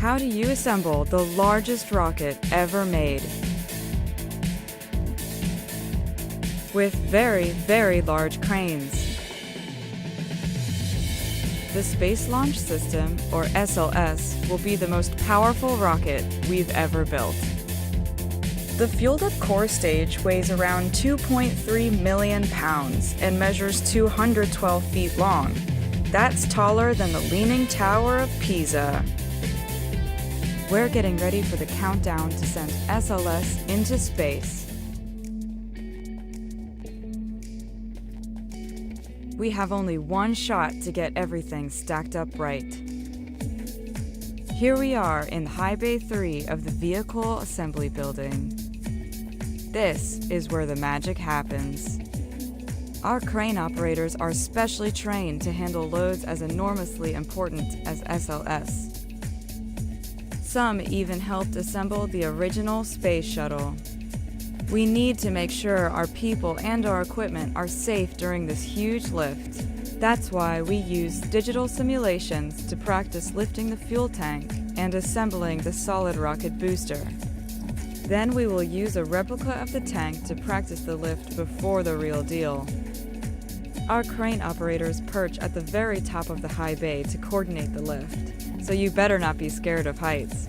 How do you assemble the largest rocket ever made? With very, very large cranes. The Space Launch System, or SLS, will be the most powerful rocket we've ever built. The fueled-up core stage weighs around 2.3 million pounds and measures 212 feet long. That's taller than the Leaning Tower of Pisa. We're getting ready for the countdown to send SLS into space. We have only one shot to get everything stacked up right. Here we are in High Bay 3 of the Vehicle Assembly Building. This is where the magic happens. Our crane operators are specially trained to handle loads as enormously important as SLS. Some even helped assemble the original space shuttle. We need to make sure our people and our equipment are safe during this huge lift. That's why we use digital simulations to practice lifting the fuel tank and assembling the solid rocket booster. Then we will use a replica of the tank to practice the lift before the real deal. Our crane operators perch at the very top of the high bay to coordinate the lift, so you better not be scared of heights.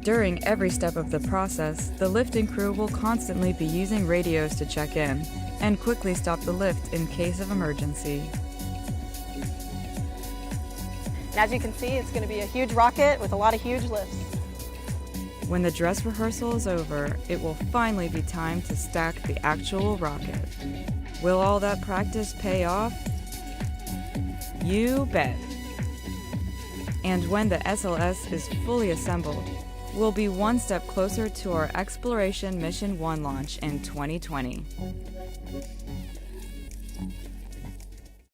During every step of the process, the lifting crew will constantly be using radios to check in and quickly stop the lift in case of emergency. And as you can see, it's going to be a huge rocket with a lot of huge lifts. When the dress rehearsal is over, it will finally be time to stack the actual rocket. Will all that practice pay off? You bet. And when the SLS is fully assembled, we'll be one step closer to our Exploration Mission 1 launch in 2020.